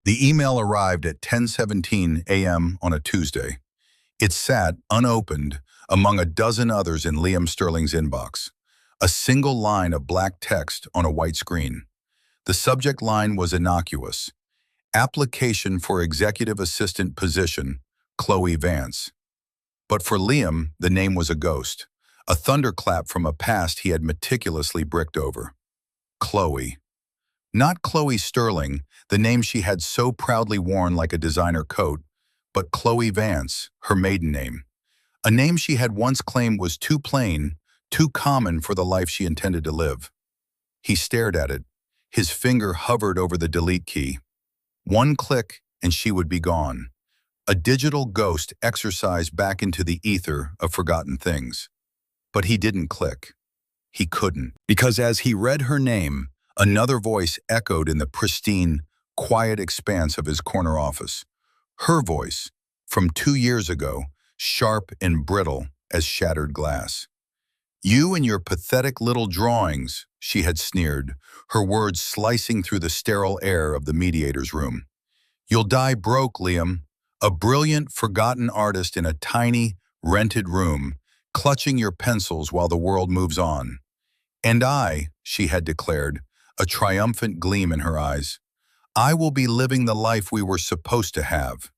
The email arrived at 10:17 a.m. on a Tuesday. It sat, unopened, among a dozen others in Liam Sterling's inbox. A single line of black text on a white screen. The subject line was innocuous. Application for executive assistant position, Chloe Vance. But for Liam, the name was a ghost, a thunderclap from a past he had meticulously bricked over. Chloe. Not Chloe Sterling, the name she had so proudly worn like a designer coat, but Chloe Vance, her maiden name. A name she had once claimed was too plain, too common for the life she intended to live. He stared at it. His finger hovered over the delete key. One click and she would be gone. A digital ghost exorcised back into the ether of forgotten things. But he didn't click. He couldn't. Because as he read her name, another voice echoed in the pristine, quiet expanse of his corner office. Her voice, from 2 years ago, sharp and brittle as shattered glass. "You and your pathetic little drawings," she had sneered, her words slicing through the sterile air of the mediator's room. "You'll die broke, Liam, a brilliant, forgotten artist in a tiny, rented room, clutching your pencils while the world moves on. And I," she had declared, a triumphant gleam in her eyes, "I will be living the life we were supposed to have."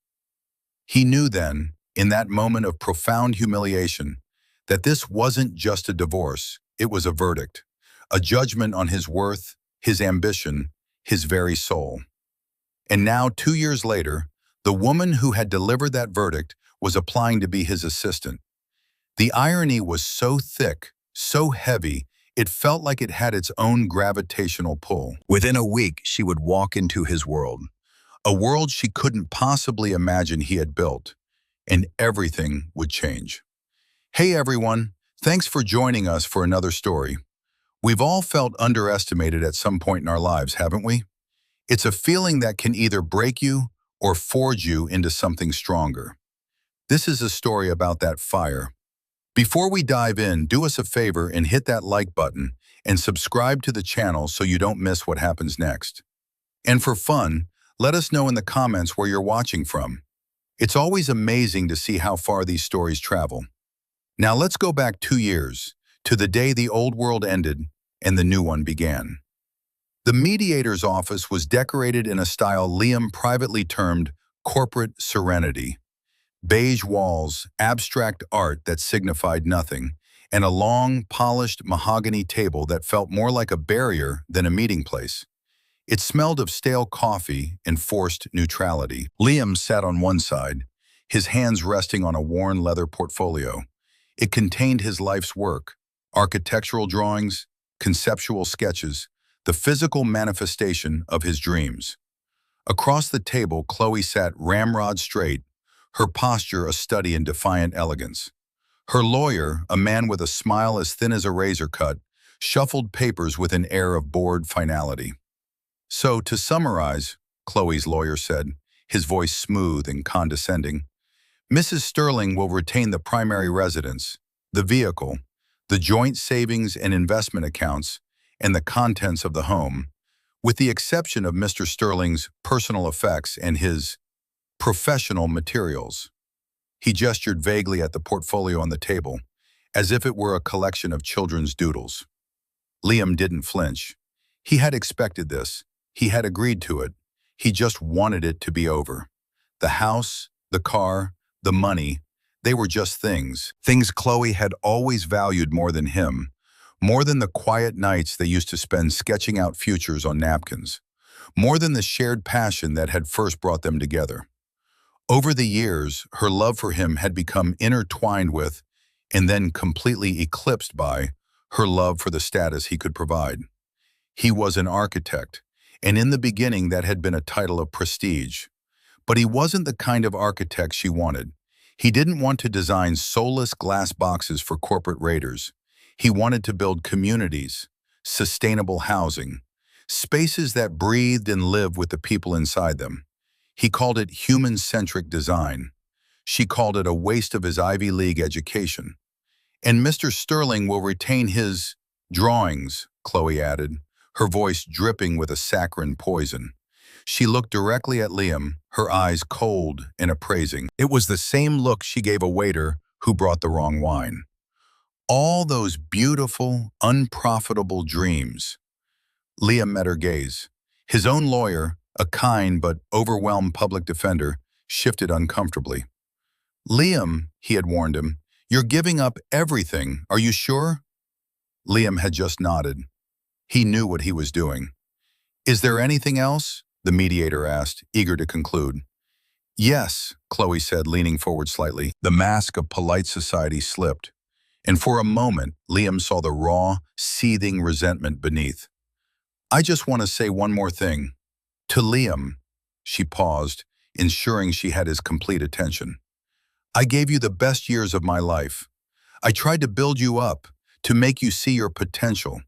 He knew then, in that moment of profound humiliation, that this wasn't just a divorce, it was a verdict, a judgment on his worth, his ambition, his very soul. And now, 2 years later, the woman who had delivered that verdict was applying to be his assistant. The irony was so thick, so heavy, it felt like it had its own gravitational pull. Within a week, she would walk into his world, a world she couldn't possibly imagine he had built, and everything would change. Hey everyone, thanks for joining us for another story. We've all felt underestimated at some point in our lives, haven't we? It's a feeling that can either break you or forge you into something stronger. This is a story about that fire. Before we dive in, do us a favor and hit that like button and subscribe to the channel so you don't miss what happens next. And for fun, let us know in the comments where you're watching from. It's always amazing to see how far these stories travel. Now let's go back 2 years, to the day the old world ended and the new one began. The mediator's office was decorated in a style Liam privately termed corporate serenity. Beige walls, abstract art that signified nothing, and a long, polished mahogany table that felt more like a barrier than a meeting place. It smelled of stale coffee and forced neutrality. Liam sat on one side, his hands resting on a worn leather portfolio. It contained his life's work, architectural drawings, conceptual sketches, the physical manifestation of his dreams. Across the table, Chloe sat ramrod straight, her posture a study in defiant elegance. Her lawyer, a man with a smile as thin as a razor cut, shuffled papers with an air of bored finality. "So, to summarize," Chloe's lawyer said, his voice smooth and condescending, "Mrs. Sterling will retain the primary residence, the vehicle, the joint savings and investment accounts, and the contents of the home, with the exception of Mr. Sterling's personal effects and his professional materials." He gestured vaguely at the portfolio on the table, as if it were a collection of children's doodles. Liam didn't flinch. He had expected this. He had agreed to it. He just wanted it to be over. The house, the car, the money, they were just things. Things Chloe had always valued more than him, more than the quiet nights they used to spend sketching out futures on napkins, more than the shared passion that had first brought them together. Over the years, her love for him had become intertwined with, and then completely eclipsed by, her love for the status he could provide. He was an architect, and in the beginning that had been a title of prestige. But he wasn't the kind of architect she wanted. He didn't want to design soulless glass boxes for corporate raiders. He wanted to build communities, sustainable housing, spaces that breathed and lived with the people inside them. He called it human-centric design. She called it a waste of his Ivy League education. "And Mr. Sterling will retain his drawings," Chloe added, her voice dripping with a saccharine poison. She looked directly at Liam, her eyes cold and appraising. It was the same look she gave a waiter who brought the wrong wine. All those beautiful, unprofitable dreams. Liam met her gaze. His own lawyer, a kind but overwhelmed public defender, shifted uncomfortably. Liam, he had warned him, you're giving up everything, are you sure? Liam had just nodded. He knew what he was doing. Is there anything else? The mediator asked, eager to conclude. Yes, Chloe said, leaning forward slightly. The mask of polite society slipped, and for a moment, Liam saw the raw, seething resentment beneath. I just want to say one more thing. To Liam, she paused, ensuring she had his complete attention. I gave you the best years of my life. I tried to build you up, to make you see your potential.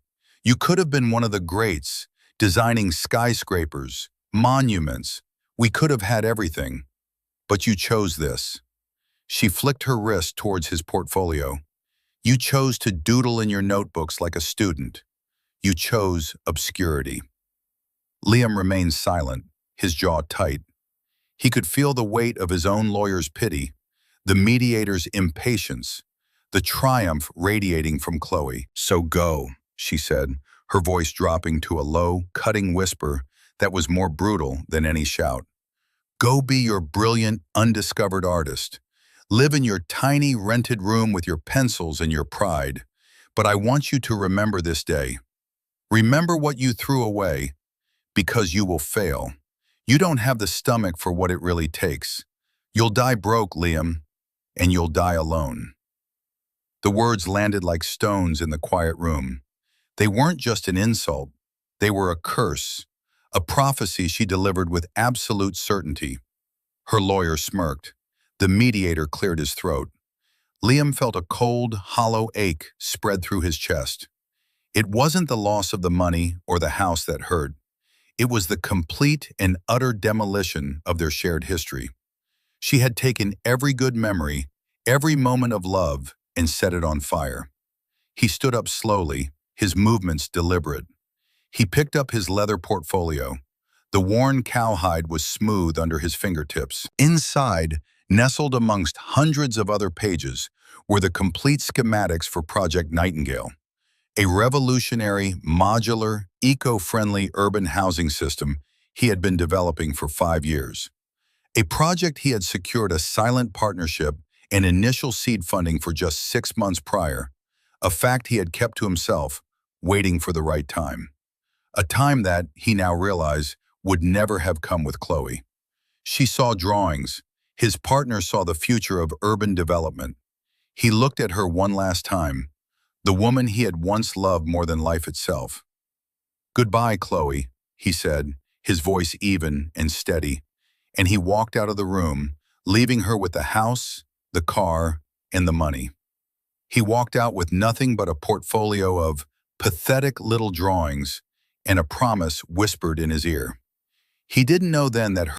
You could have been one of the greats, designing skyscrapers, monuments. We could have had everything. But you chose this. She flicked her wrist towards his portfolio. You chose to doodle in your notebooks like a student. You chose obscurity. Liam remained silent, his jaw tight. He could feel the weight of his own lawyer's pity, the mediator's impatience, the triumph radiating from Chloe. So go, she said, her voice dropping to a low, cutting whisper that was more brutal than any shout. Go be your brilliant, undiscovered artist. Live in your tiny, rented room with your pencils and your pride. But I want you to remember this day. Remember what you threw away, because you will fail. You don't have the stomach for what it really takes. You'll die broke, Liam, and you'll die alone. The words landed like stones in the quiet room. They weren't just an insult. They were a curse, a prophecy she delivered with absolute certainty. Her lawyer smirked. The mediator cleared his throat. Liam felt a cold, hollow ache spread through his chest. It wasn't the loss of the money or the house that hurt. It was the complete and utter demolition of their shared history. She had taken every good memory, every moment of love, and set it on fire. He stood up slowly, his movements deliberate. He picked up his leather portfolio. The worn cowhide was smooth under his fingertips. Inside, nestled amongst hundreds of other pages, were the complete schematics for Project Nightingale, a revolutionary, modular, eco-friendly urban housing system he had been developing for 5 years. A project he had secured a silent partnership and initial seed funding for just 6 months prior, a fact he had kept to himself, waiting for the right time. A time that, he now realized, would never have come with Chloe. She saw drawings. His partner saw the future of urban development. He looked at her one last time, the woman he had once loved more than life itself. Goodbye, Chloe, he said, his voice even and steady, and he walked out of the room, leaving her with the house, the car, and the money. He walked out with nothing but a portfolio of pathetic little drawings and a promise whispered in his ear. He didn't know then that